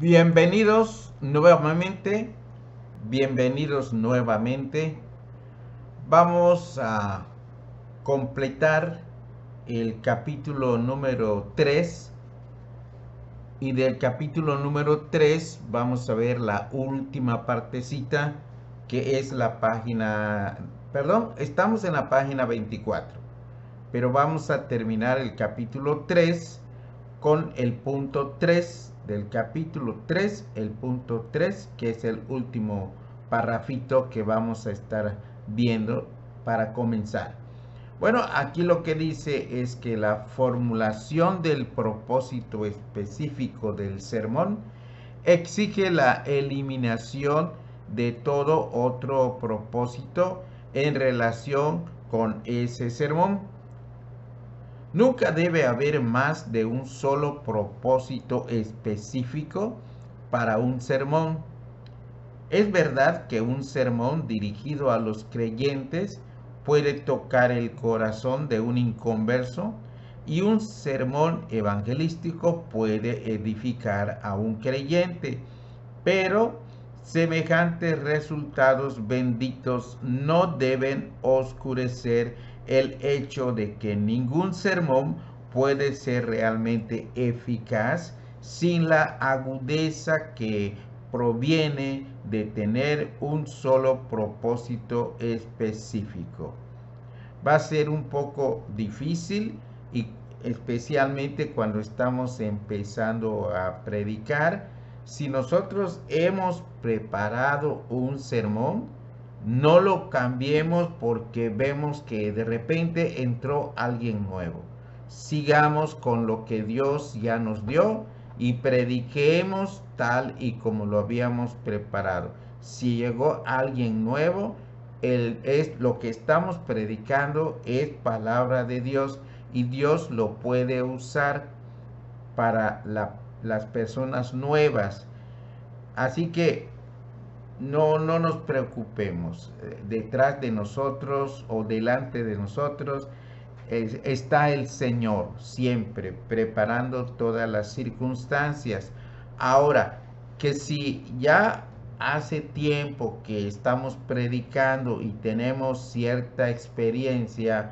Bienvenidos nuevamente, bienvenidos nuevamente. Vamos a completar el capítulo número 3 y del capítulo número 3 vamos a ver la última partecita que es la página, perdón, estamos en la página 24, pero vamos a terminar el capítulo 3 con el punto 3 del capítulo 3, el punto 3, que es el último parrafito que vamos a estar viendo para comenzar. Bueno, aquí lo que dice es que la formulación del propósito específico del sermón exige la eliminación de todo otro propósito en relación con ese sermón. Nunca debe haber más de un solo propósito específico para un sermón. Es verdad que un sermón dirigido a los creyentes puede tocar el corazón de un inconverso y un sermón evangelístico puede edificar a un creyente, pero semejantes resultados benditos no deben oscurecer el hecho de que ningún sermón puede ser realmente eficaz sin la agudeza que proviene de tener un solo propósito específico. Va a ser un poco difícil y especialmente cuando estamos empezando a predicar. Si nosotros hemos preparado un sermón, no lo cambiemos porque vemos que de repente entró alguien nuevo. Sigamos con lo que Dios ya nos dio y prediquemos tal y como lo habíamos preparado. Si llegó alguien nuevo, es lo que estamos predicando es palabra de Dios y Dios lo puede usar para las personas nuevas. Así que no nos preocupemos. Detrás de nosotros o delante de nosotros está el Señor siempre preparando todas las circunstancias. Ahora, que si ya hace tiempo que estamos predicando y tenemos cierta experiencia,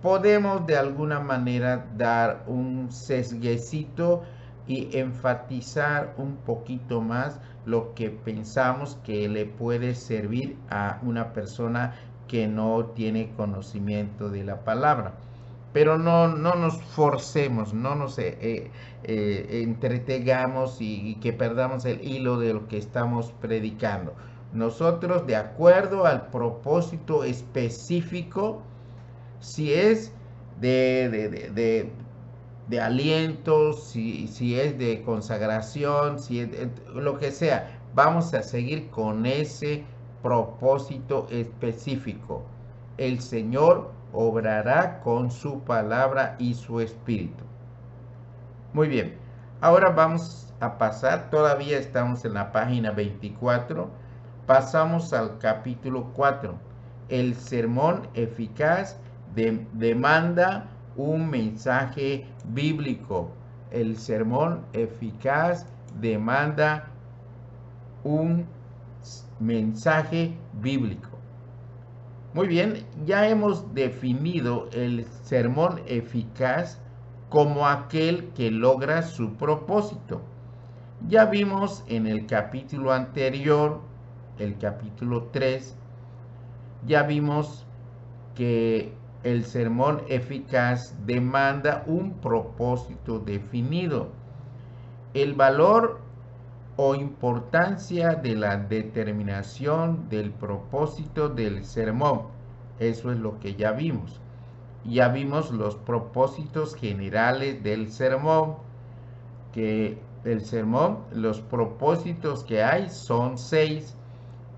podemos de alguna manera dar un sesguecito y enfatizar un poquito más lo que pensamos que le puede servir a una persona que no tiene conocimiento de la palabra. Pero no nos forcemos, no nos entretengamos y que perdamos el hilo de lo que estamos predicando. Nosotros, de acuerdo al propósito específico, si es de aliento, si es de consagración, si es lo que sea, vamos a seguir con ese propósito específico. El Señor obrará con su palabra y su espíritu. Muy bien, ahora vamos a pasar, todavía estamos en la página 24, pasamos al capítulo 4. El sermón eficaz demanda un mensaje bíblico. El sermón eficaz demanda un mensaje bíblico. Muy bien, ya hemos definido el sermón eficaz como aquel que logra su propósito. Ya vimos en el capítulo anterior, el capítulo 3, ya vimos que el sermón eficaz demanda un propósito definido. El valor o importancia de la determinación del propósito del sermón. Eso es lo que ya vimos. Ya vimos los propósitos generales del sermón, que el sermón, los propósitos que hay son 6.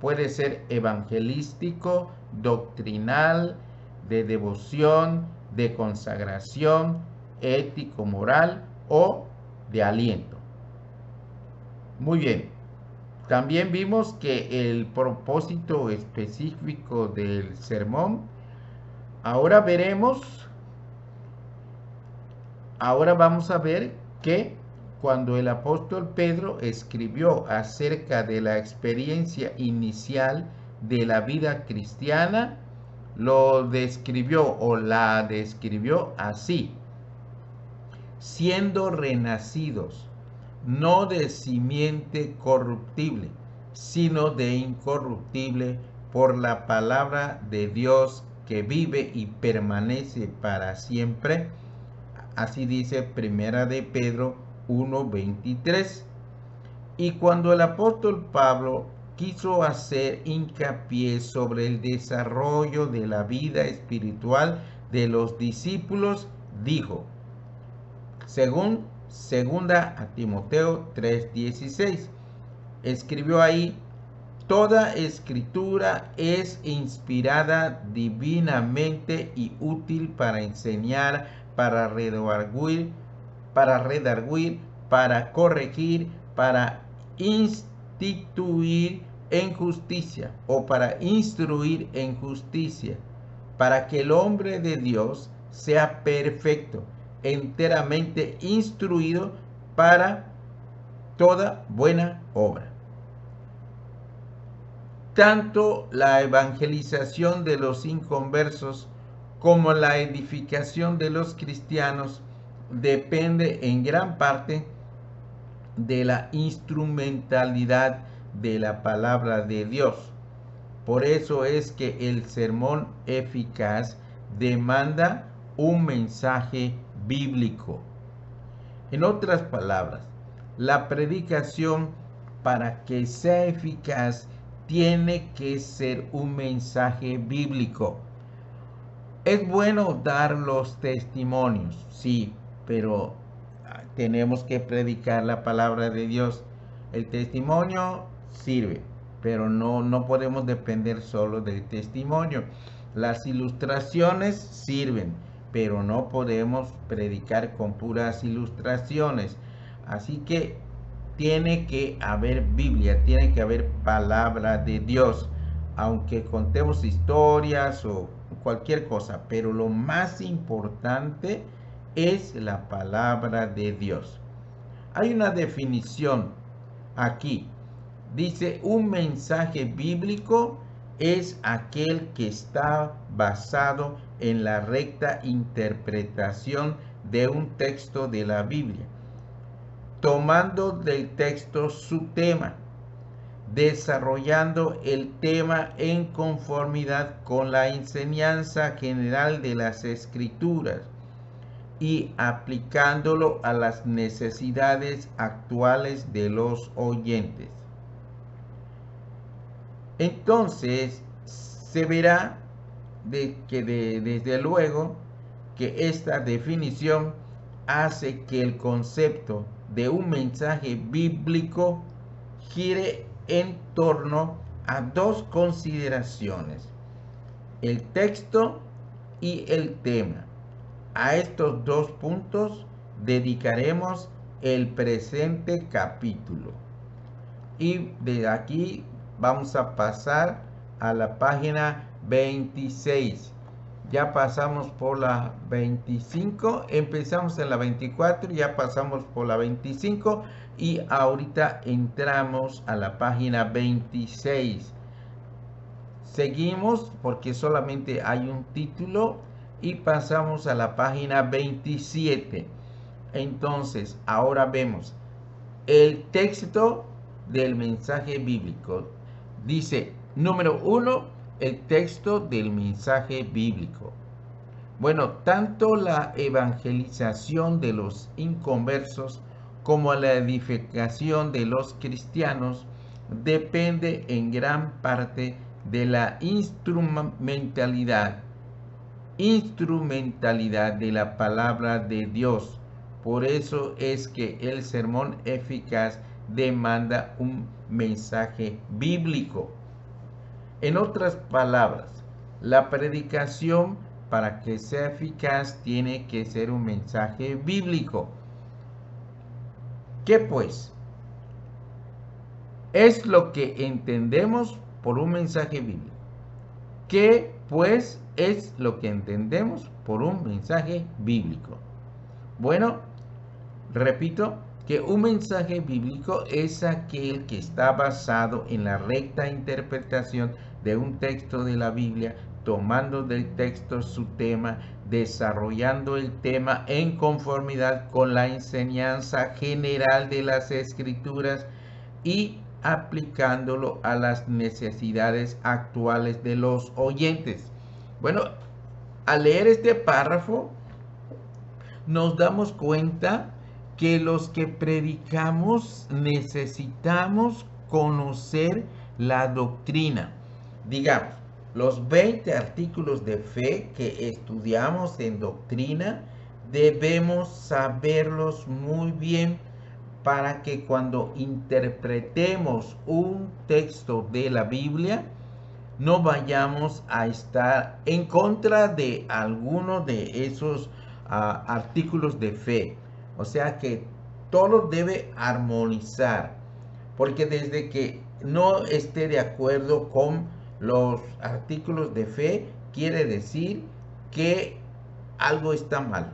Puede ser evangelístico, doctrinal, de devoción, de consagración, ético, moral o de aliento. Muy bien. También vimos que el propósito específico del sermón, ahora veremos, ahora vamos a ver que cuando el apóstol Pedro escribió acerca de la experiencia inicial de la vida cristiana, lo describió o la describió así: siendo renacidos, no de simiente corruptible, sino de incorruptible, por la palabra de Dios que vive y permanece para siempre. Así dice Primera de Pedro 1:23. Y cuando el apóstol Pablo quiso hacer hincapié sobre el desarrollo de la vida espiritual de los discípulos, dijo, según segunda a Timoteo 3:16, escribió ahí: toda escritura es inspirada divinamente y útil para enseñar, para redarguir, para corregir, para instituir en justicia o para instruir en justicia, para que el hombre de Dios sea perfecto, enteramente instruido para toda buena obra. Tanto la evangelización de los inconversos como la edificación de los cristianos depende en gran parte de la instrumentalidad de la palabra de Dios. Por eso es que el sermón eficaz demanda un mensaje bíblico. En otras palabras, la predicación, para que sea eficaz, tiene que ser un mensaje bíblico. Es bueno dar los testimonios, sí, pero tenemos que predicar la palabra de Dios. El testimonio sirve, pero no podemos depender solo del testimonio. Las ilustraciones sirven, pero no podemos predicar con puras ilustraciones. Así que tiene que haber Biblia, tiene que haber palabra de Dios, aunque contemos historias o cualquier cosa, pero lo más importante es la palabra de Dios. Hay una definición aquí. Dice: un mensaje bíblico es aquel que está basado en la recta interpretación de un texto de la Biblia, tomando del texto su tema, desarrollando el tema en conformidad con la enseñanza general de las Escrituras y aplicándolo a las necesidades actuales de los oyentes. Entonces se verá desde luego que esta definición hace que el concepto de un mensaje bíblico gire en torno a dos consideraciones: el texto y el tema. A estos dos puntos dedicaremos el presente capítulo. Y de aquí vamos a pasar a la página 26. Ya pasamos por la 25, empezamos en la 24, ya pasamos por la 25 y ahorita entramos a la página 26. Seguimos porque solamente hay un título y pasamos a la página 27. Entonces, ahora vemos el texto del mensaje bíblico. Dice, número 1, el texto del mensaje bíblico. Bueno, tanto la evangelización de los inconversos como la edificación de los cristianos depende en gran parte de la instrumentalidad de la palabra de Dios. Por eso es que el sermón eficaz demanda un mensaje bíblico. En otras palabras, la predicación, para que sea eficaz, tiene que ser un mensaje bíblico. ¿Qué pues es lo que entendemos por un mensaje bíblico? ¿Qué pues es lo que entendemos por un mensaje bíblico? Bueno, repito, que un mensaje bíblico es aquel que está basado en la recta interpretación de un texto de la Biblia, tomando del texto su tema, desarrollando el tema en conformidad con la enseñanza general de las Escrituras y aplicándolo a las necesidades actuales de los oyentes. Bueno, al leer este párrafo, nos damos cuenta que los que predicamos necesitamos conocer la doctrina. Digamos, los 20 artículos de fe que estudiamos en doctrina, debemos saberlos muy bien para que cuando interpretemos un texto de la Biblia, no vayamos a estar en contra de alguno de esos artículos de fe. O sea que todo debe armonizar, porque desde que no esté de acuerdo con los artículos de fe, quiere decir que algo está mal.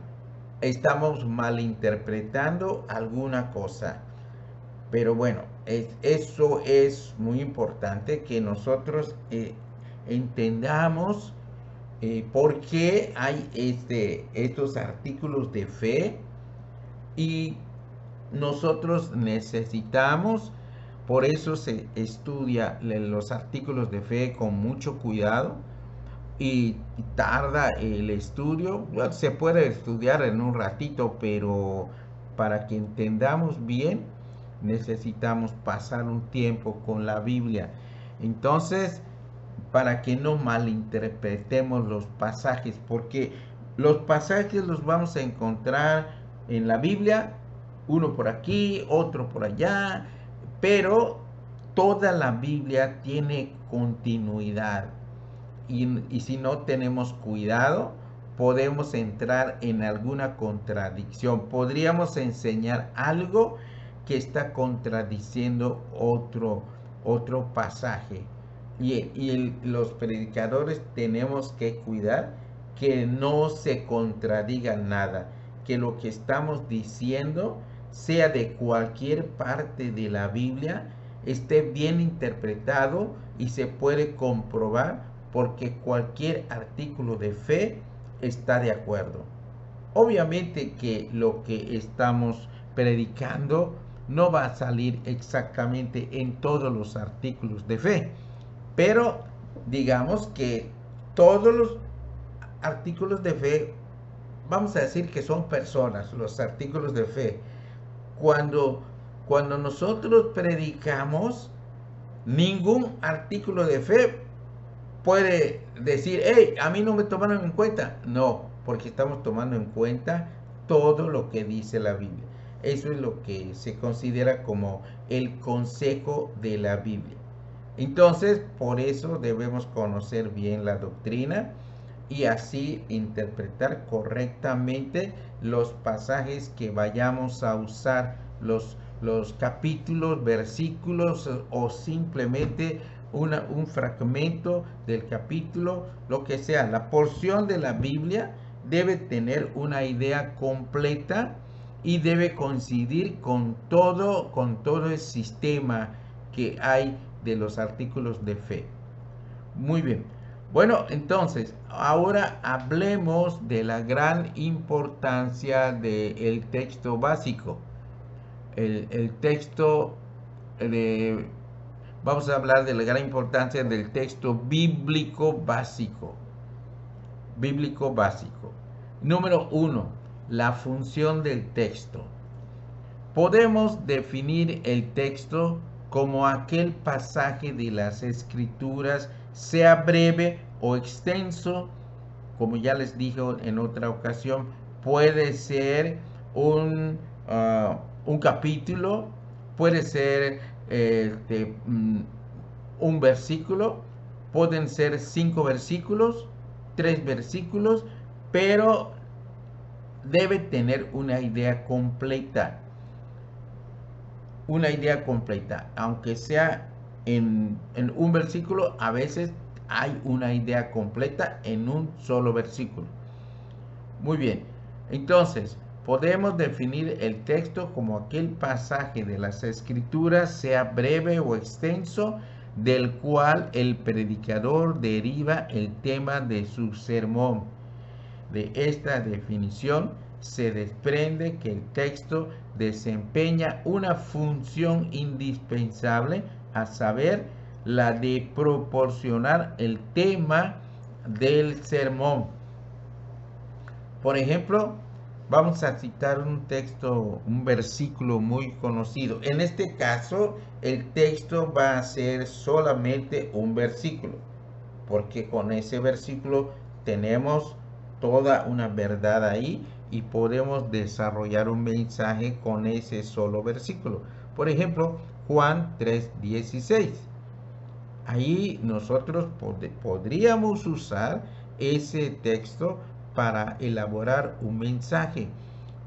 Estamos malinterpretando alguna cosa. Pero bueno, eso es muy importante que nosotros entendamos por qué hay estos artículos de fe y nosotros necesitamos, por eso se estudia los artículos de fe con mucho cuidado y tarda el estudio. Bueno, se puede estudiar en un ratito, pero para que entendamos bien necesitamos pasar un tiempo con la Biblia. Entonces, para que no malinterpretemos los pasajes, porque los pasajes los vamos a encontrar en la Biblia, uno por aquí, otro por allá, pero toda la Biblia tiene continuidad. Y si no tenemos cuidado, podemos entrar en alguna contradicción. Podríamos enseñar algo que está contradiciendo otro pasaje. Los predicadores tenemos que cuidar que no se contradiga nada, que lo que estamos diciendo, sea de cualquier parte de la Biblia, esté bien interpretado y se puede comprobar porque cualquier artículo de fe está de acuerdo. Obviamente que lo que estamos predicando no va a salir exactamente en todos los artículos de fe, pero digamos que todos los artículos de fe, vamos a decir que son personas, los artículos de fe. Cuando nosotros predicamos, ningún artículo de fe puede decir, hey, a mí no me tomaron en cuenta. No, porque estamos tomando en cuenta todo lo que dice la Biblia. Eso es lo que se considera como el consejo de la Biblia. Entonces, por eso debemos conocer bien la doctrina y así interpretar correctamente los pasajes que vayamos a usar, los capítulos, versículos o simplemente un fragmento del capítulo, lo que sea. La porción de la Biblia debe tener una idea completa y debe coincidir con todo el sistema que hay de los artículos de fe. Muy bien. Bueno, entonces, ahora hablemos de la gran importancia del texto básico. El texto vamos a hablar de la gran importancia del texto bíblico básico. Bíblico básico. Número 1. La función del texto. Podemos definir el texto como aquel pasaje de las Escrituras, sea breve o extenso, como ya les dije en otra ocasión, puede ser un capítulo, puede ser un versículo, pueden ser 5 versículos, 3 versículos, pero debe tener una idea completa. Una idea completa, aunque sea en un versículo, a veces hay una idea completa en un solo versículo. Muy bien, entonces Podemos definir el texto como aquel pasaje de las Escrituras, sea breve o extenso, del cual el predicador deriva el tema de su sermón. De esta definición se desprende que el texto desempeña una función indispensable, a saber, la de proporcionar el tema del sermón. Por ejemplo, vamos a citar un texto, un versículo muy conocido. En este caso, el texto va a ser solamente un versículo, porque con ese versículo tenemos toda una verdad ahí y podemos desarrollar un mensaje con ese solo versículo. Por ejemplo, Juan 3:16. Ahí nosotros podríamos usar ese texto para elaborar un mensaje.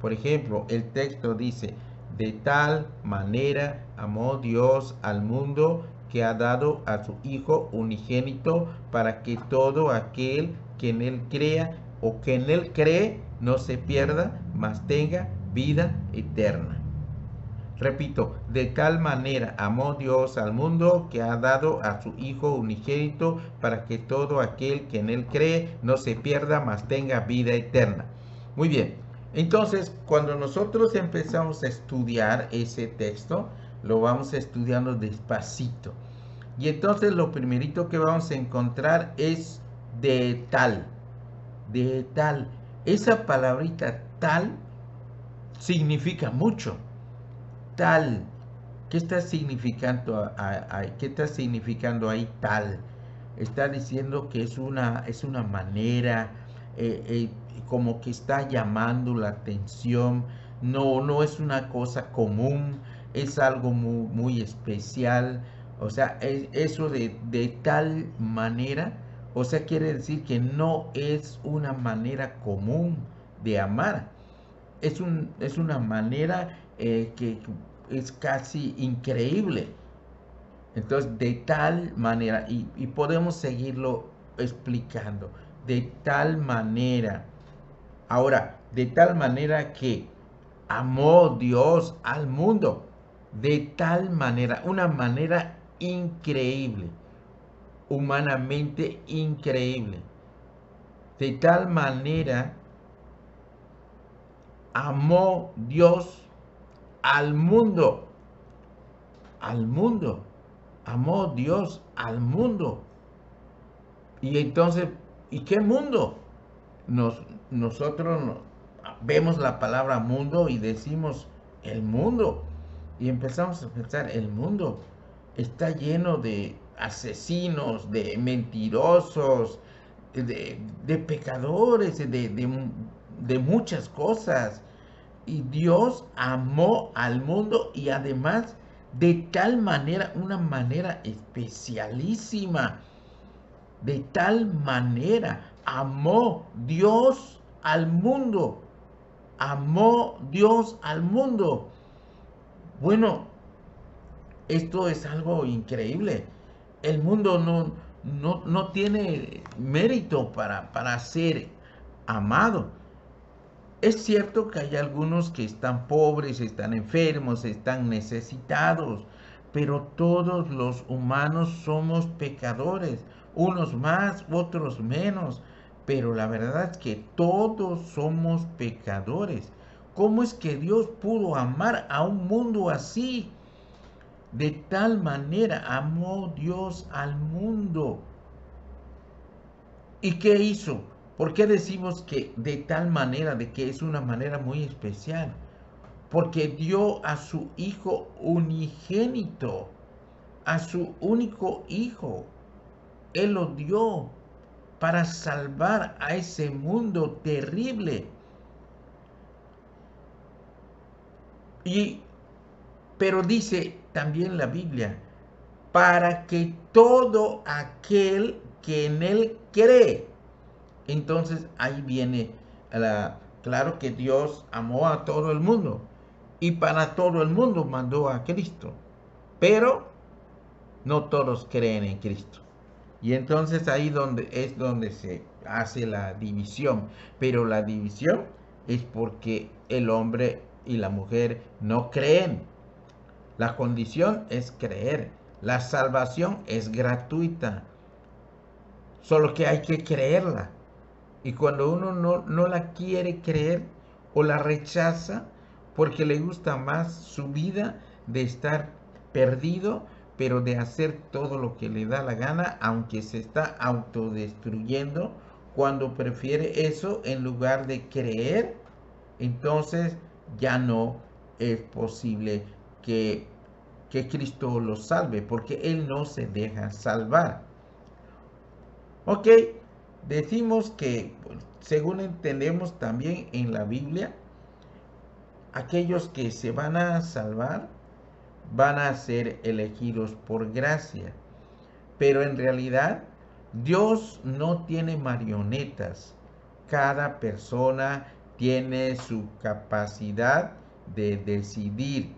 Por ejemplo, el texto dice: de tal manera amó Dios al mundo que ha dado a su Hijo unigénito, para que todo aquel que en él crea o que en él cree no se pierda, mas tenga vida eterna. Repito, de tal manera amó Dios al mundo que ha dado a su Hijo unigénito, para que todo aquel que en él cree no se pierda, mas tenga vida eterna. Muy bien, entonces cuando nosotros empezamos a estudiar ese texto, lo vamos estudiando despacito. Y entonces lo primerito que vamos a encontrar es de tal, de tal. Esa palabrita tal significa mucho. Tal. ¿Qué está significando, qué está significando ahí tal? Está diciendo que es una manera, como que está llamando la atención. No es una cosa común, es algo muy, muy especial. O sea, eso de tal manera, o sea, quiere decir que no es una manera común de amar. Es una manera que es casi increíble. Entonces, de tal manera, y podemos seguirlo explicando, de tal manera. Ahora, de tal manera que amó Dios al mundo, de tal manera, una manera increíble, humanamente increíble. De tal manera amó Dios al mundo, al mundo. Amó Dios al mundo. Y entonces, ¿y qué mundo? Nosotros vemos la palabra mundo y decimos el mundo. Y empezamos a pensar, el mundo está lleno de asesinos, de mentirosos, de pecadores, de muchas cosas. Y Dios amó al mundo, y además de tal manera, una manera especialísima. De tal manera amó Dios al mundo. Amó Dios al mundo. Bueno, esto es algo increíble. El mundo no tiene mérito para ser amado. Es cierto que hay algunos que están pobres, están enfermos, están necesitados, pero todos los humanos somos pecadores, unos más, otros menos, pero la verdad es que todos somos pecadores. ¿Cómo es que Dios pudo amar a un mundo así? De tal manera amó Dios al mundo. ¿Y qué hizo? ¿Por qué decimos que de tal manera, de que es una manera muy especial? Porque dio a su Hijo unigénito, a su único Hijo. Él lo dio para salvar a ese mundo terrible. Pero dice también la Biblia, para que todo aquel que en él cree. Entonces ahí viene claro que Dios amó a todo el mundo, y para todo el mundo mandó a Cristo, pero no todos creen en Cristo. Y entonces ahí es donde se hace la división. Pero la división es porque el hombre y la mujer no creen. La condición es creer. La salvación es gratuita, solo que hay que creerla. Y cuando uno no la quiere creer o la rechaza porque le gusta más su vida de estar perdido, pero de hacer todo lo que le da la gana, aunque se está autodestruyendo, cuando prefiere eso en lugar de creer, entonces ya no es posible que Cristo lo salve, porque Él no se deja salvar. Ok, decimos que, según entendemos también en la Biblia, aquellos que se van a salvar van a ser elegidos por gracia. Pero en realidad, Dios no tiene marionetas. Cada persona tiene su capacidad de decidir.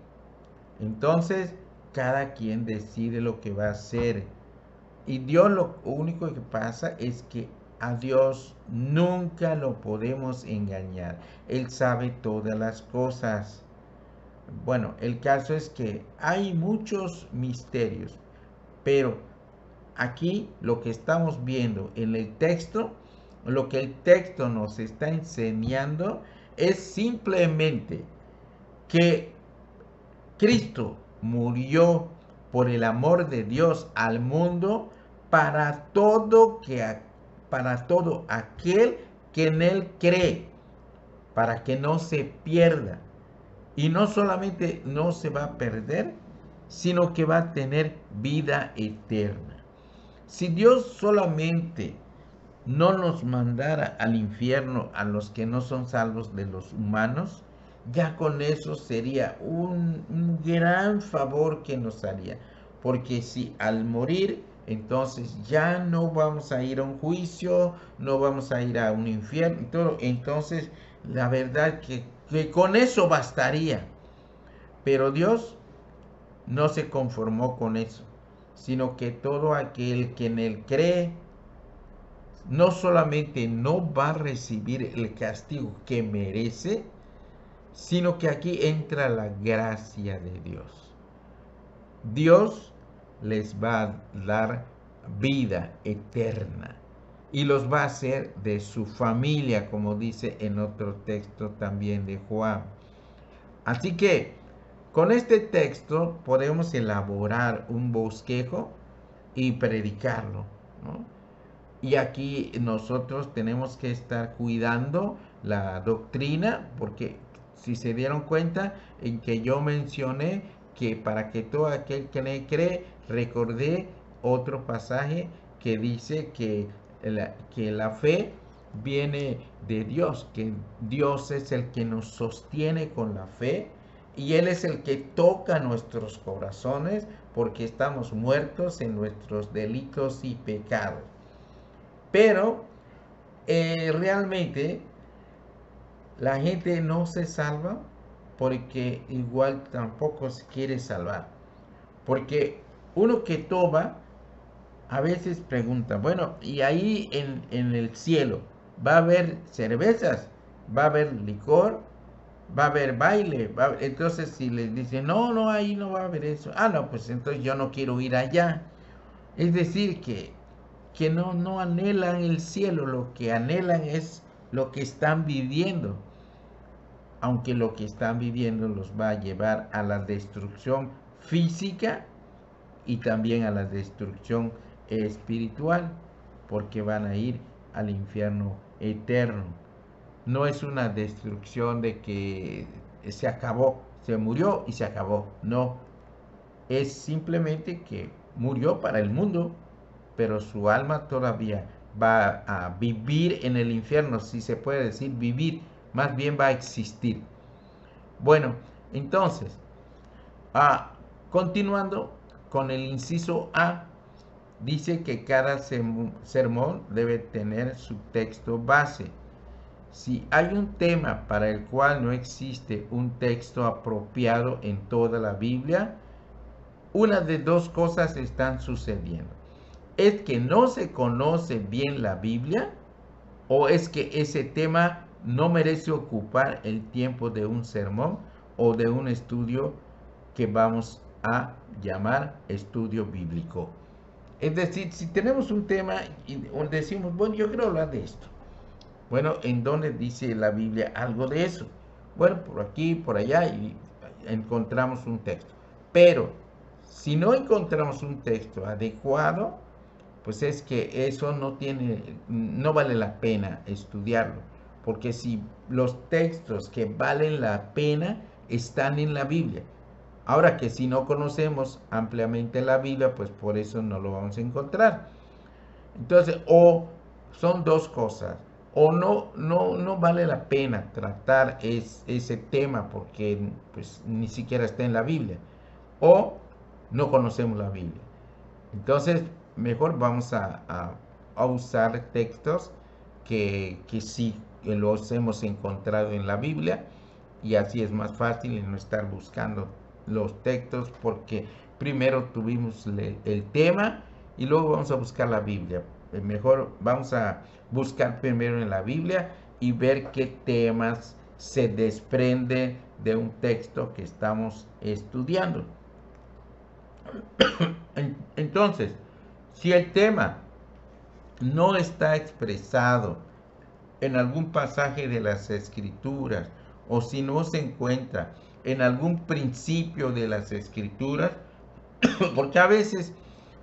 Entonces, cada quien decide lo que va a hacer. Y Dios lo único que pasa es que a Dios nunca lo podemos engañar. Él sabe todas las cosas. Bueno, el caso es que hay muchos misterios, pero aquí lo que estamos viendo en el texto, lo que el texto nos está enseñando es simplemente que Cristo murió por el amor de Dios al mundo para para todo aquel que en él cree, para que no se pierda. Y no solamente no se va a perder, sino que va a tener vida eterna. Si Dios solamente no nos mandara al infierno a los que no son salvos de los humanos, ya con eso sería un gran favor que nos haría. Porque si al morir, entonces ya no vamos a ir a un juicio, no vamos a ir a un infierno y todo. Entonces, la verdad que con eso bastaría. Pero Dios no se conformó con eso, sino que todo aquel que en él cree, no solamente no va a recibir el castigo que merece, sino que aquí entra la gracia de Dios. Dios les va a dar vida eterna y los va a hacer de su familia, como dice en otro texto también de Juan. Así que con este texto podemos elaborar un bosquejo y predicarlo, ¿no? Y aquí nosotros tenemos que estar cuidando la doctrina, porque si se dieron cuenta en que yo mencioné que para que todo aquel que le cree, recordé otro pasaje que dice que la fe viene de Dios, que Dios es el que nos sostiene con la fe y Él es el que toca nuestros corazones porque estamos muertos en nuestros delitos y pecados. Pero realmente la gente no se salva porque igual tampoco se quiere salvar. Porque uno que toma a veces pregunta, bueno, y ahí en el cielo va a haber cervezas, va a haber licor, va a haber baile. Entonces si les dicen, no, no, ahí no va a haber eso. Ah, no, pues entonces yo no quiero ir allá. Es decir, que no anhelan el cielo, lo que anhelan es lo que están viviendo, aunque lo que están viviendo los va a llevar a la destrucción física y también a la destrucción espiritual, porque van a ir al infierno eterno. No es una destrucción de que se acabó, se murió y se acabó, no, es simplemente que murió para el mundo, pero su alma todavía va a vivir en el infierno, si se puede decir vivir, más bien va a existir. Bueno, entonces, continuando con el inciso A, dice que cada sermón debe tener su texto base. Si hay un tema para el cual no existe un texto apropiado en toda la Biblia, una de dos cosas están sucediendo. Es que no se conoce bien la Biblia o es que ese tema no merece ocupar el tiempo de un sermón o de un estudio que vamos a llamar estudio bíblico. Es decir, si tenemos un tema y decimos, bueno, yo quiero hablar de esto. Bueno, ¿en dónde dice la Biblia algo de eso? Bueno, por aquí, por allá, y encontramos un texto. Pero si no encontramos un texto adecuado, pues es que eso no vale la pena estudiarlo. Porque si los textos que valen la pena están en la Biblia. Ahora que si no conocemos ampliamente la Biblia, pues por eso no lo vamos a encontrar. Entonces, o son dos cosas, o no vale la pena tratar ese tema porque pues ni siquiera está en la Biblia, o no conocemos la Biblia. Entonces, mejor vamos a usar textos que sí los hemos encontrado en la Biblia, y así es más fácil no estar buscando los textos porque primero tuvimos el tema y luego vamos a buscar la Biblia. Mejor vamos a buscar primero en la Biblia y ver qué temas se desprende de un texto que estamos estudiando. Entonces, si el tema no está expresado en algún pasaje de las Escrituras o si no se encuentra en algún principio de las Escrituras, porque a veces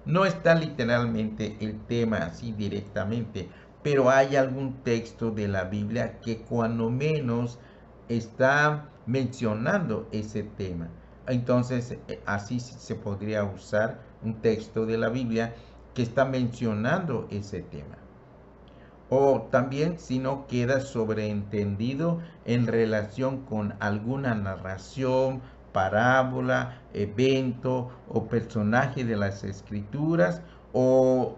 no está literalmente el tema así directamente, pero hay algún texto de la Biblia que cuando menos está mencionando ese tema. Entonces, así se podría usar un texto de la Biblia que está mencionando ese tema. O también si no queda sobreentendido en relación con alguna narración, parábola, evento o personaje de las escrituras, o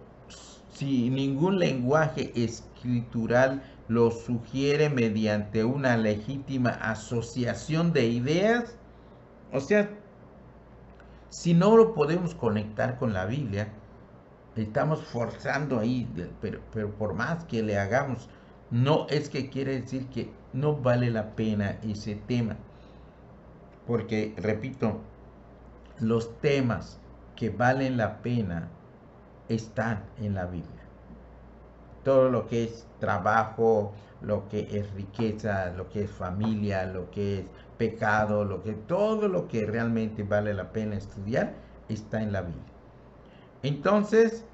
si ningún lenguaje escritural lo sugiere mediante una legítima asociación de ideas. O sea, si no lo podemos conectar con la Biblia, estamos forzando ahí, pero por más que le hagamos, no es que quiere decir que no vale la pena ese tema. Porque, repito, los temas que valen la pena están en la Biblia. Todo lo que es trabajo, lo que es riqueza, lo que es familia, lo que es pecado, todo lo que realmente vale la pena estudiar está en la Biblia. Entonces,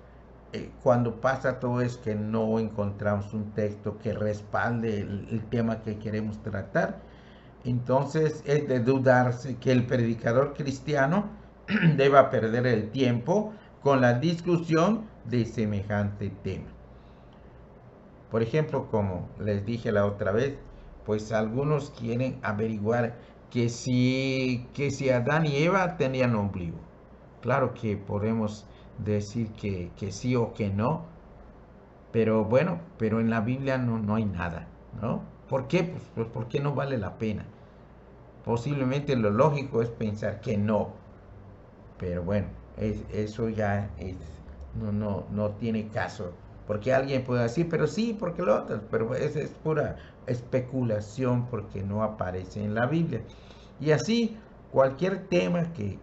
cuando pasa todo es que no encontramos un texto que respalde el tema que queremos tratar, entonces es de dudarse que el predicador cristiano deba perder el tiempo con la discusión de semejante tema. Por ejemplo, como les dije la otra vez, pues algunos quieren averiguar que si Adán y Eva tenían ombligo. Claro que podemos decir que sí o que no, pero bueno, pero en la Biblia no hay nada, ¿no? ¿Por qué? Pues porque no vale la pena. Posiblemente lo lógico es pensar que no, pero bueno, eso ya no tiene caso. Porque alguien puede decir, pero sí, porque lo otro, pero es pura especulación porque no aparece en la Biblia. Y así, cualquier tema que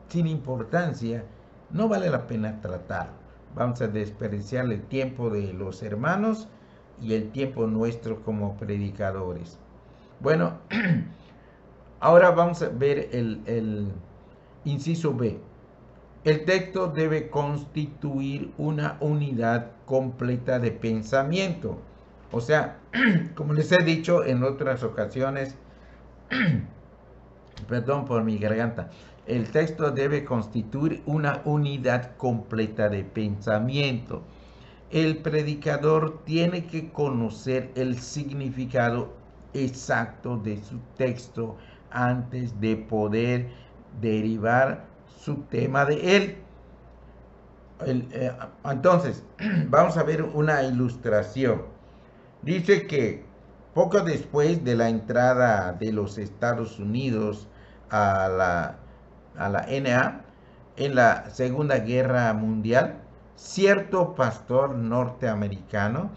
sin importancia no vale la pena tratar. Vamos a desperdiciar el tiempo de los hermanos y el tiempo nuestro como predicadores. Bueno, ahora vamos a ver el inciso B. El texto debe constituir una unidad completa de pensamiento. O sea, como les he dicho en otras ocasiones, perdón por mi garganta, el texto debe constituir una unidad completa de pensamiento. El predicador tiene que conocer el significado exacto de su texto antes de poder derivar su tema de él. Entonces, vamos a ver una ilustración. Dice que poco después de la entrada de los Estados Unidos a la NA en la Segunda Guerra Mundial, cierto pastor norteamericano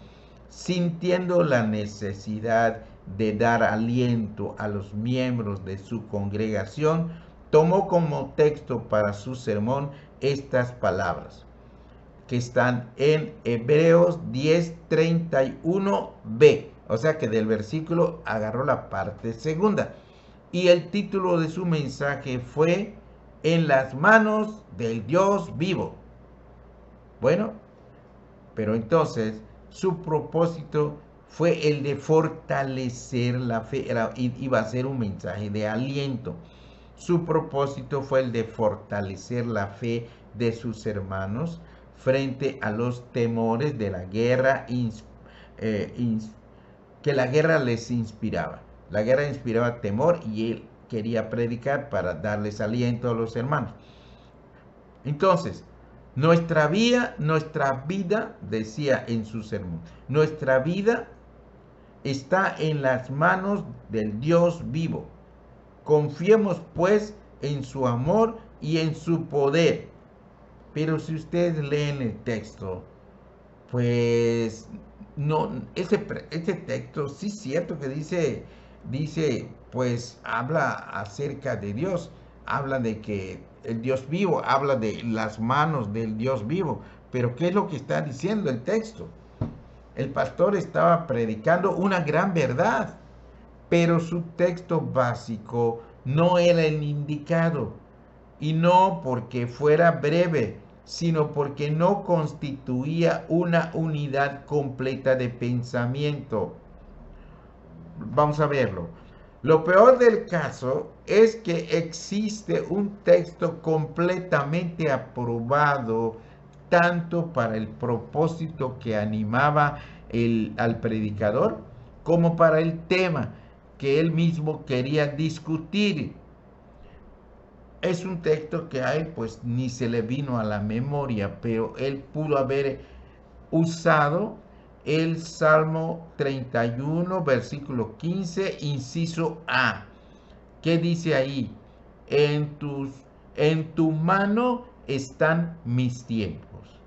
sintiendo la necesidad de dar aliento a los miembros de su congregación, tomó como texto para su sermón estas palabras que están en Hebreos 10:31b. O sea que del versículo agarró la parte segunda. Y el título de su mensaje fue En las manos del Dios vivo. Bueno, pero entonces su propósito fue el de fortalecer la fe. Iba a ser un mensaje de aliento. Su propósito fue el de fortalecer la fe de sus hermanos frente a los temores de la guerra que la guerra les inspiraba. La guerra inspiraba temor y él quería predicar para darles aliento a los hermanos. Entonces, nuestra vida, decía en su sermón, nuestra vida está en las manos del Dios vivo. Confiemos pues en su amor y en su poder. Pero si ustedes leen el texto, pues no, ese texto sí es cierto que dice, pues habla acerca de Dios, habla de que el Dios vivo, habla de las manos del Dios vivo. Pero ¿qué es lo que está diciendo el texto? El pastor estaba predicando una gran verdad, pero su texto básico no era el indicado, y no porque fuera breve, sino porque no constituía una unidad completa de pensamiento. Vamos a verlo. Lo peor del caso es que existe un texto completamente aprobado tanto para el propósito que animaba al predicador como para el tema que él mismo quería discutir. Es un texto que a él pues ni se le vino a la memoria, pero él pudo haber usado el Salmo 31, versículo 15, inciso A. ¿Qué dice ahí? En tu mano están mis tiempos.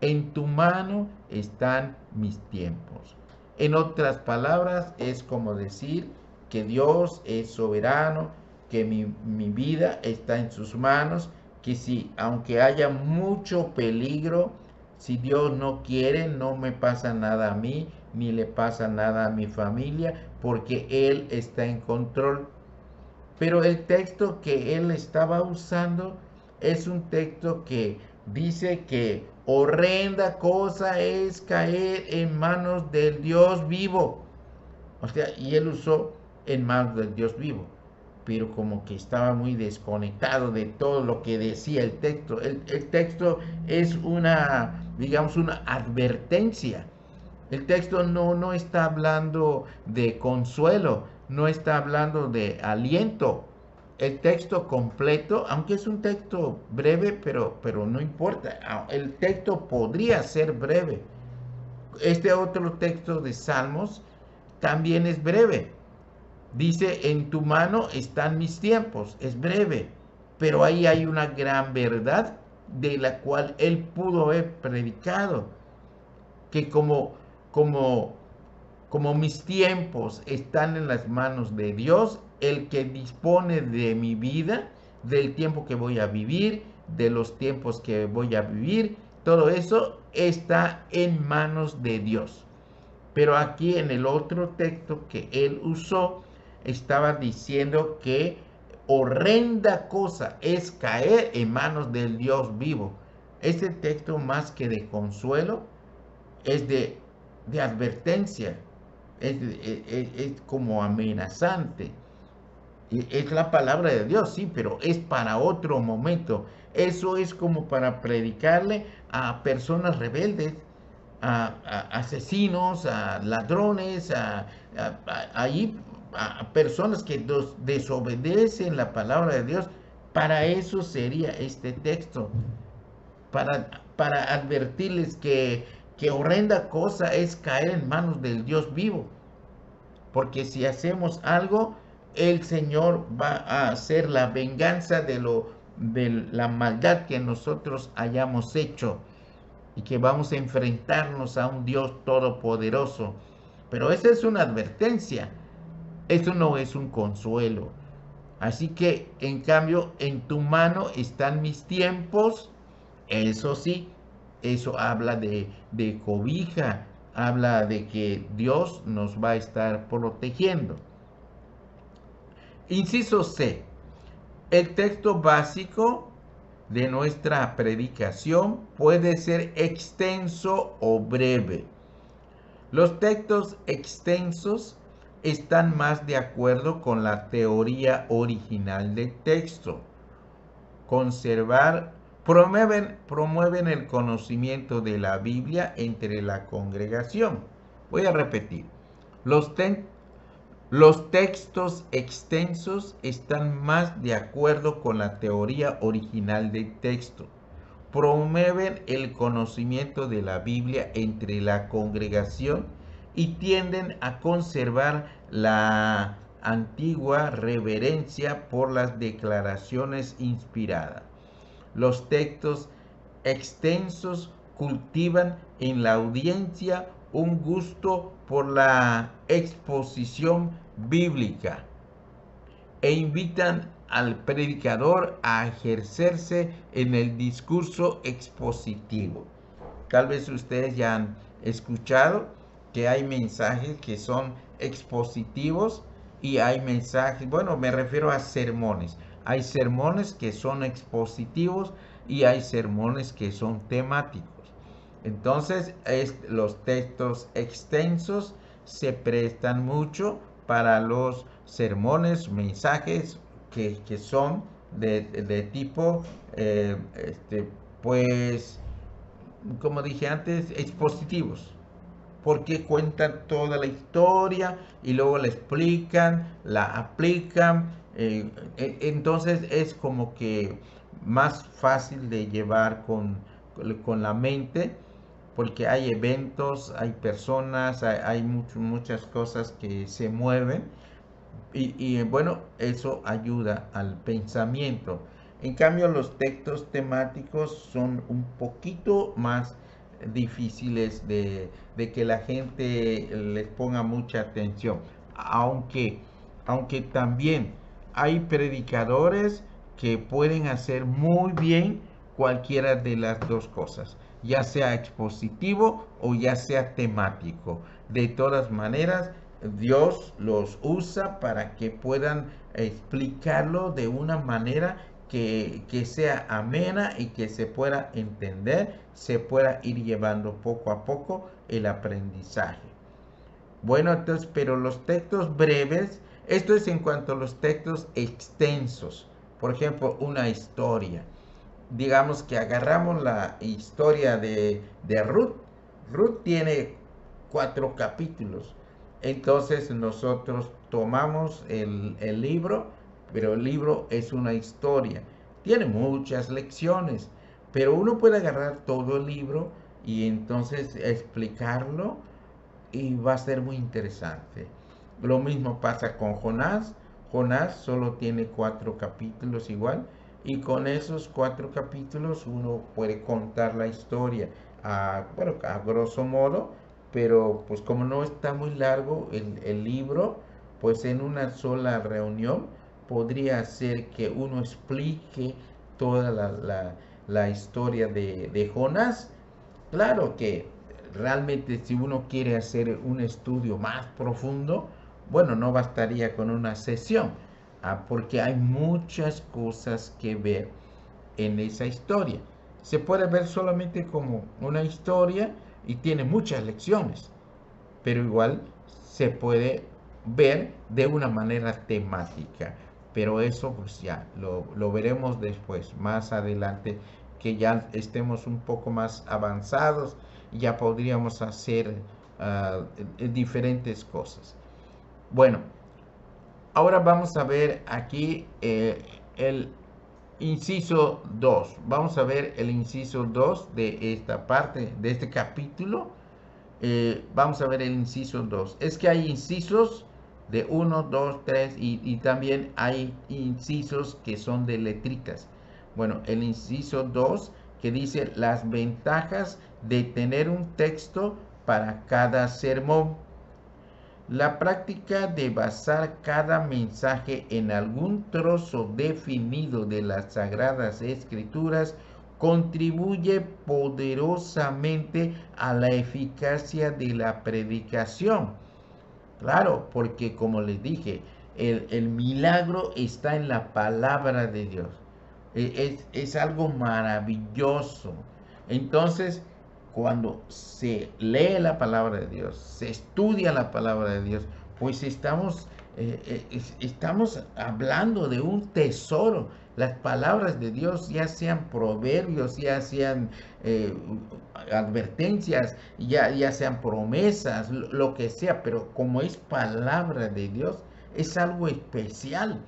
En tu mano están mis tiempos. En otras palabras, es como decir que Dios es soberano, que mi vida está en sus manos, que si, aunque haya mucho peligro, si Dios no quiere, no me pasa nada a mí, ni le pasa nada a mi familia, porque Él está en control. Pero el texto que él estaba usando es un texto que dice que horrenda cosa es caer en manos del Dios vivo. O sea, y él usó en manos del Dios vivo, pero como que estaba muy desconectado de todo lo que decía el texto. El texto es una, digamos, una advertencia. El texto no está hablando de consuelo, no está hablando de aliento. El texto completo, aunque es un texto breve, pero no importa. El texto podría ser breve. Este otro texto de Salmos también es breve. Dice, en tu mano están mis tiempos. Es breve, pero ahí hay una gran verdad de la cual él pudo haber predicado. Que como mis tiempos están en las manos de Dios, el que dispone de mi vida, del tiempo que voy a vivir, de los tiempos que voy a vivir, todo eso está en manos de Dios. Pero aquí en el otro texto que él usó, estaba diciendo que horrenda cosa es caer en manos del Dios vivo. Este texto, más que de consuelo, es de advertencia, es como amenazante. Es la palabra de Dios, sí, pero es para otro momento. Eso es como para predicarle a personas rebeldes, a asesinos, a ladrones, a personas que desobedecen la palabra de Dios. Para eso sería este texto, para advertirles que horrenda cosa es caer en manos del Dios vivo. Porque si hacemos algo, el Señor va a hacer la venganza de la maldad que nosotros hayamos hecho. y que vamos a enfrentarnos a un Dios todopoderoso. Pero esa es una advertencia, eso no es un consuelo. Así que, en cambio, en tu mano están mis tiempos. Eso sí, eso habla de cobija, habla de que Dios nos va a estar protegiendo. Inciso C. El texto básico de nuestra predicación puede ser extenso o breve. Los textos extensos están más de acuerdo con la teoría original del texto. Promueven el conocimiento de la Biblia entre la congregación. Voy a repetir. Los, los textos extensos están más de acuerdo con la teoría original del texto. Promueven el conocimiento de la Biblia entre la congregación y tienden a conservar la antigua reverencia por las declaraciones inspiradas. Los textos extensos cultivan en la audiencia un gusto por la exposición bíblica e invitan al predicador a ejercerse en el discurso expositivo. Tal vez ustedes ya han escuchado que hay mensajes que son expositivos y hay mensajes, bueno, me refiero a sermones. Hay sermones que son expositivos y hay sermones que son temáticos. Entonces, los textos extensos se prestan mucho para los sermones, mensajes que son de tipo, pues, como dije antes, expositivos, porque cuentan toda la historia y luego la explican, la aplican, entonces es como que más fácil de llevar con la mente, porque hay eventos, hay personas, hay muchas cosas que se mueven y bueno, eso ayuda al pensamiento. En cambio, los textos temáticos son un poquito más difíciles de que la gente les ponga mucha atención. Aunque, aunque también hay predicadores que pueden hacer muy bien cualquiera de las dos cosas, ya sea expositivo o ya sea temático. De todas maneras, Dios los usa para que puedan explicarlo de una manera que sea amena y que se pueda entender, se pueda ir llevando poco a poco el aprendizaje. Bueno, entonces, pero los textos breves, esto es en cuanto a los textos extensos. Por ejemplo, una historia. Digamos que agarramos la historia de Ruth. Ruth tiene 4 capítulos. Entonces nosotros tomamos el libro, pero el libro es una historia. Tiene muchas lecciones, pero uno puede agarrar todo el libro y entonces explicarlo y va a ser muy interesante. Lo mismo pasa con Jonás. Jonás solo tiene 4 capítulos igual y con esos 4 capítulos uno puede contar la historia bueno, a grosso modo, pero pues como no está muy largo el libro, pues en una sola reunión podría ser que uno explique toda la historia de Jonás. Claro que realmente si uno quiere hacer un estudio más profundo, bueno, no bastaría con una sesión, porque hay muchas cosas que ver en esa historia. Se puede ver solamente como una historia y tiene muchas lecciones, pero igual se puede ver de una manera temática. Pero eso pues ya lo veremos después, más adelante, que ya estemos un poco más avanzados, ya podríamos hacer diferentes cosas. Bueno, ahora vamos a ver aquí el inciso 2. Vamos a ver el inciso 2 de esta parte, de este capítulo. Vamos a ver el inciso 2. Es que hay incisos de 1, 2, 3 y también hay incisos que son de letritas. Bueno, el inciso 2 que dice las ventajas de tener un texto para cada sermón. La práctica de basar cada mensaje en algún trozo definido de las Sagradas Escrituras contribuye poderosamente a la eficacia de la predicación. Claro, porque como les dije, el milagro está en la palabra de Dios. Es algo maravilloso. Entonces, cuando se lee la palabra de Dios, se estudia la palabra de Dios, pues estamos hablando de un tesoro. Las palabras de Dios, ya sean proverbios, ya sean eh, advertencias, ya sean promesas, lo que sea, pero como es palabra de Dios, es algo especial.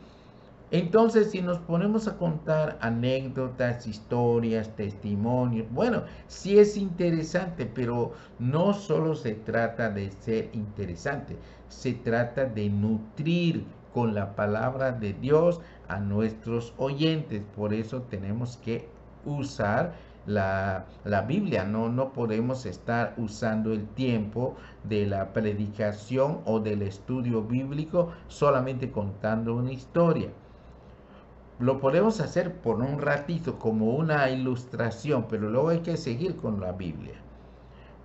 Entonces, si nos ponemos a contar anécdotas, historias, testimonios, bueno, sí es interesante, pero no solo se trata de ser interesante, se trata de nutrir con la palabra de Dios a nuestros oyentes. Por eso tenemos que usar la Biblia. No podemos estar usando el tiempo de la predicación o del estudio bíblico solamente contando una historia. Lo podemos hacer por un ratito como una ilustración, pero luego hay que seguir con la Biblia.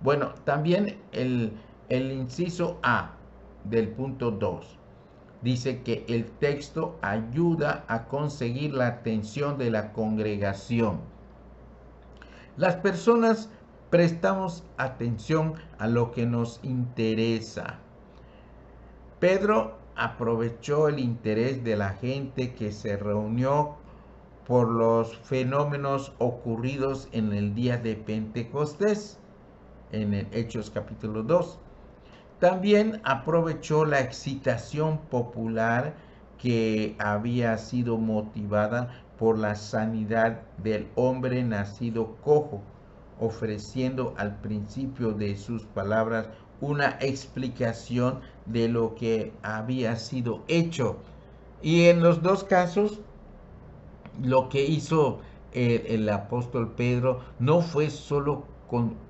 Bueno, también el inciso A del punto 2 dice que el texto ayuda a conseguir la atención de la congregación. Las personas prestamos atención a lo que nos interesa. Pedro aprovechó el interés de la gente que se reunió por los fenómenos ocurridos en el día de Pentecostés, en el Hechos capítulo 2. También aprovechó la excitación popular que había sido motivada por la sanidad del hombre nacido cojo, ofreciendo al principio de sus palabras una explicación de lo que había sido hecho. Y en los dos casos, lo que hizo el apóstol Pedro no fue solo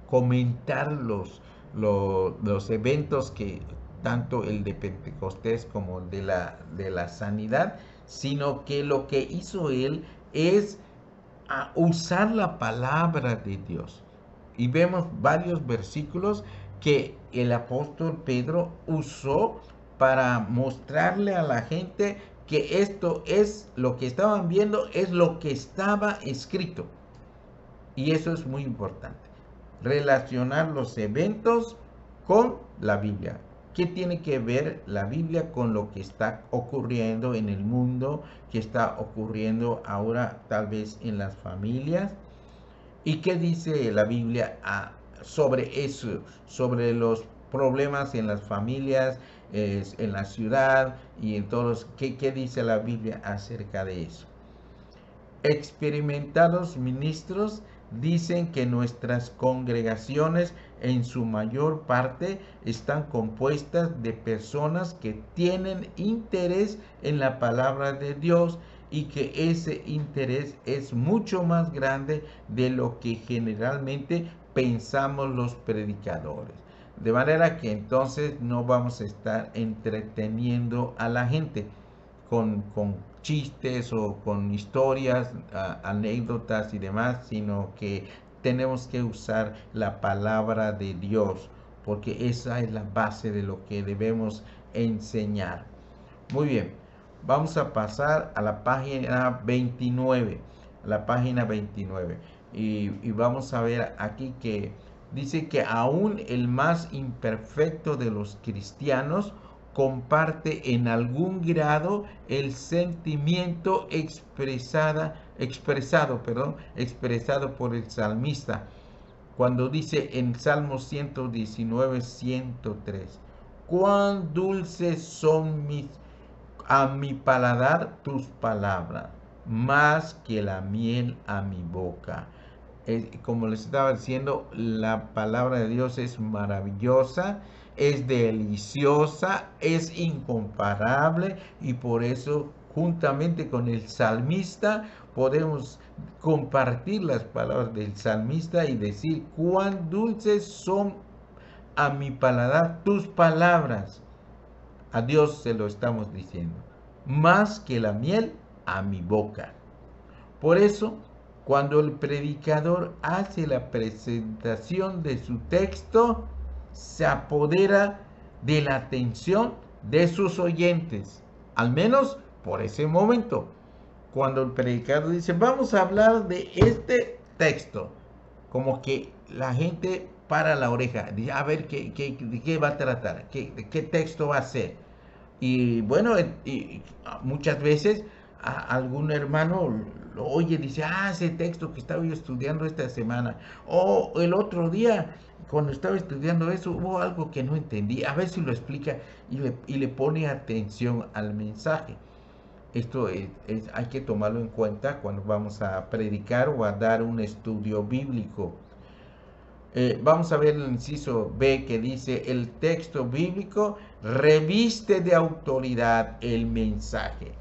comentar los eventos que tanto el de Pentecostés como el de la sanidad, sino que lo que hizo él es usar la palabra de Dios. Y vemos varios versículos que el apóstol Pedro usó para mostrarle a la gente que esto es lo que estaban viendo, es lo que estaba escrito. Y eso es muy importante. Relacionar los eventos con la Biblia. ¿Qué tiene que ver la Biblia con lo que está ocurriendo en el mundo, que está ocurriendo ahora tal vez en las familias? ¿Y qué dice la Biblia sobre eso, sobre los problemas en las familias, en la ciudad y en todos? ¿Qué dice la Biblia acerca de eso? Experimentados ministros dicen que nuestras congregaciones en su mayor parte están compuestas de personas que tienen interés en la palabra de Dios y que ese interés es mucho más grande de lo que generalmente pensamos los predicadores. De manera que entonces no vamos a estar entreteniendo a la gente con chistes o con historias, anécdotas y demás, sino que tenemos que usar la palabra de Dios, porque esa es la base de lo que debemos enseñar. Muy bien, vamos a pasar a la página 29, la página 29, y vamos a ver aquí que dice que aún el más imperfecto de los cristianos comparte en algún grado el sentimiento expresado por el salmista cuando dice en Salmo 119, 103, cuán dulces son a mi paladar tus palabras, más que la miel a mi boca. Como les estaba diciendo, la palabra de Dios es maravillosa, es deliciosa, es incomparable y por eso juntamente con el salmista, podemos compartir las palabras del salmista y decir: cuán dulces son a mi paladar tus palabras. A Dios se lo estamos diciendo. Más que la miel a mi boca. Por eso, cuando el predicador hace la presentación de su texto, se apodera de la atención de sus oyentes, al menos por ese momento. Cuando el predicador dice: vamos a hablar de este texto, como que la gente para la oreja, dice: a ver, de qué va a tratar, de qué texto va a ser. Y bueno, y muchas veces algún hermano lo oye y dice: ese texto que estaba yo estudiando esta semana, o el otro día, cuando estaba estudiando eso, hubo algo que no entendí. A ver si lo explica y le pone atención al mensaje. Esto hay que tomarlo en cuenta cuando vamos a predicar o a dar un estudio bíblico. Vamos a ver el inciso B, que dice: el texto bíblico reviste de autoridad el mensaje.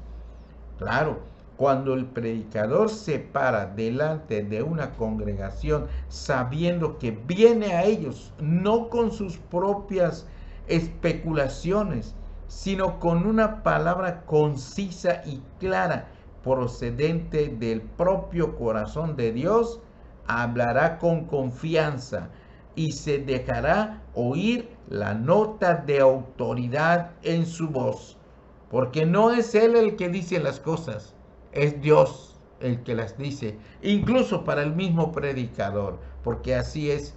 Claro, cuando el predicador se para delante de una congregación sabiendo que viene a ellos no con sus propias especulaciones, sino con una palabra concisa y clara procedente del propio corazón de Dios, hablará con confianza y se dejará oír la nota de autoridad en su voz. Porque no es Él el que dice las cosas, es Dios el que las dice, incluso para el mismo predicador, porque así es.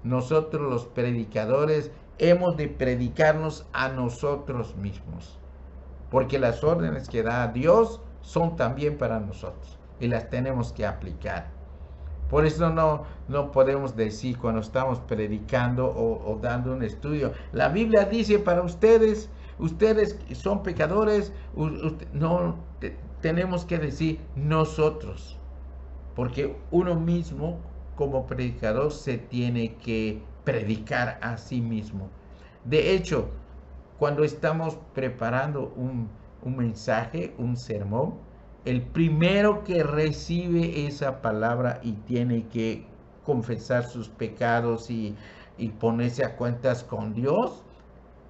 Nosotros los predicadores hemos de predicarnos a nosotros mismos, porque las órdenes que da Dios son también para nosotros y las tenemos que aplicar. Por eso no podemos decir cuando estamos predicando o dando un estudio: la Biblia dice para ustedes son pecadores. No, tenemos que decir nosotros, porque uno mismo como predicador se tiene que predicar a sí mismo. De hecho, cuando estamos preparando un mensaje, un sermón, el primero que recibe esa palabra y tiene que confesar sus pecados y ponerse a cuentas con Dios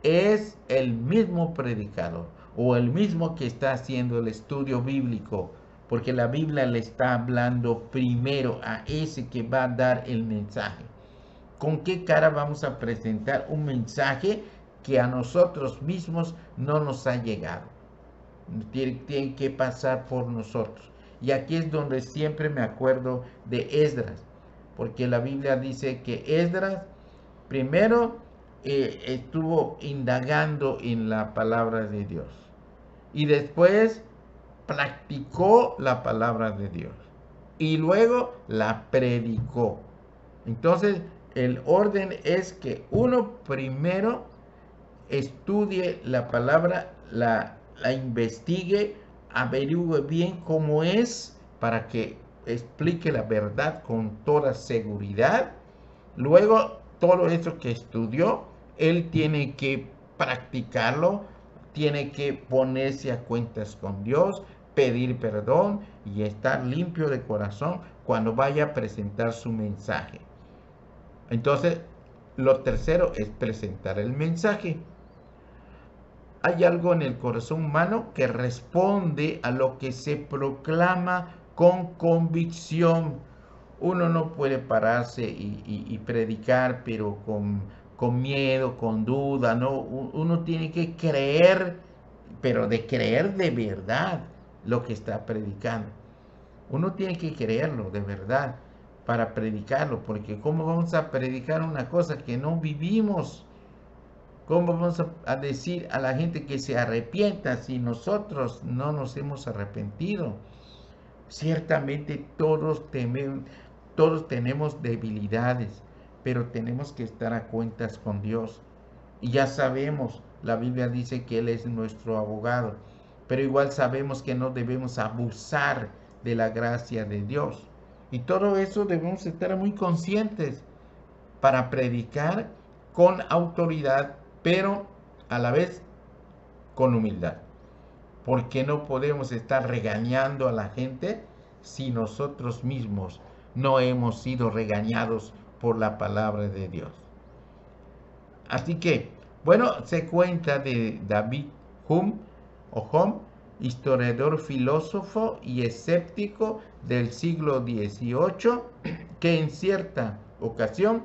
es el mismo predicador o el mismo que está haciendo el estudio bíblico, porque la Biblia le está hablando primero a ese que va a dar el mensaje. ¿Con qué cara vamos a presentar un mensaje que a nosotros mismos no nos ha llegado? Tiene que pasar por nosotros. Y aquí es donde siempre me acuerdo de Esdras, porque la Biblia dice que Esdras primero estuvo indagando en la palabra de Dios y después practicó la palabra de Dios y luego la predicó. Entonces el orden es que uno primero estudie la palabra, la investigue, averigüe bien cómo es para que explique la verdad con toda seguridad. Luego, todo eso que estudió, él tiene que practicarlo, tiene que ponerse a cuentas con Dios, pedir perdón y estar limpio de corazón cuando vaya a presentar su mensaje. Entonces, lo tercero es presentar el mensaje. Hay algo en el corazón humano que responde a lo que se proclama con convicción. Uno no puede pararse y predicar, pero con miedo, con duda, ¿no? Uno tiene que creer, pero de creer de verdad lo que está predicando. Uno tiene que creerlo de verdad para predicarlo, porque ¿cómo vamos a predicar una cosa que no vivimos? ¿Cómo vamos a decir a la gente que se arrepienta si nosotros no nos hemos arrepentido? Ciertamente todos tenemos debilidades, pero tenemos que estar a cuentas con Dios. Y ya sabemos, la Biblia dice que Él es nuestro abogado, pero igual sabemos que no debemos abusar de la gracia de Dios. Y todo eso debemos estar muy conscientes para predicar con autoridad, pero a la vez con humildad. porque no podemos estar regañando a la gente si nosotros mismos no hemos sido regañados por la palabra de Dios. Así que, bueno, se cuenta de David Hume, historiador, filósofo y escéptico del siglo XVIII, que en cierta ocasión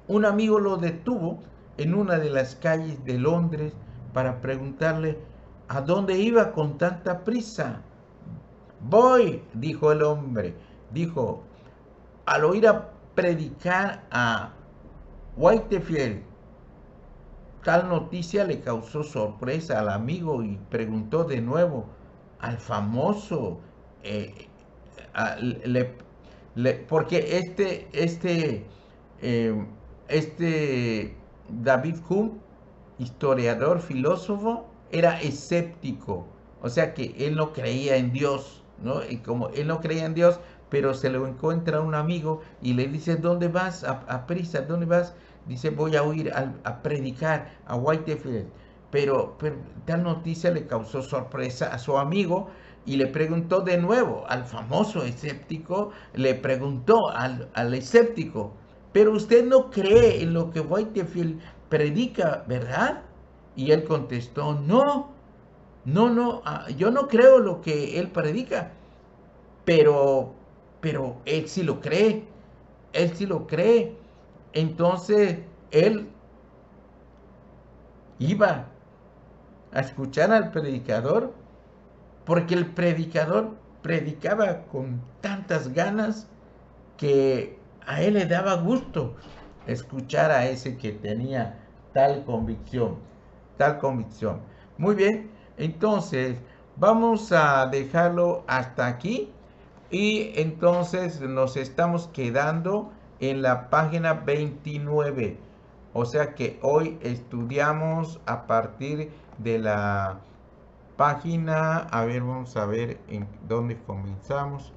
un amigo lo detuvo en una de las calles de Londres para preguntarle a dónde iba con tanta prisa. Voy, dijo el hombre, al oír a predicar a Whitefield. Tal noticia le causó sorpresa al amigo y preguntó de nuevo al famoso, porque David Hume, historiador, filósofo, era escéptico, o sea que él no creía en Dios, ¿no? Y como él no creía en Dios, pero se lo encuentra un amigo y le dice, ¿dónde vas? A prisa, ¿dónde vas? Dice, voy a ir a predicar a Whitefield. Pero tal noticia le causó sorpresa a su amigo y le preguntó de nuevo al famoso escéptico, le preguntó al escéptico, pero usted no cree en lo que Whitefield predica, ¿verdad? Y él contestó, no, yo no creo lo que él predica, pero él sí lo cree, él sí lo cree. Entonces él iba a escuchar al predicador porque el predicador predicaba con tantas ganas que a él le daba gusto escuchar a ese que tenía tal convicción, tal convicción. Muy bien, entonces vamos a dejarlo hasta aquí y entonces nos estamos quedando en la página 29. O sea que hoy estudiamos a partir de la página, a ver, vamos a ver en dónde comenzamos.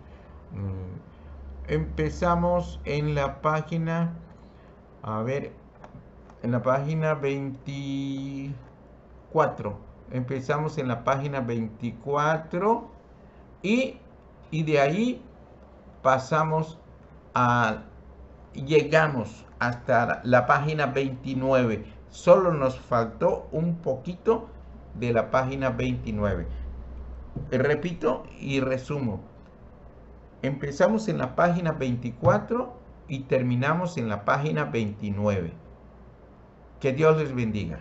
Empezamos en la página, a ver, en la página 24. Empezamos en la página 24 y de ahí pasamos llegamos hasta la página 29. Solo nos faltó un poquito de la página 29. Repito y resumo. Empezamos en la página 24 y terminamos en la página 29. Que Dios les bendiga.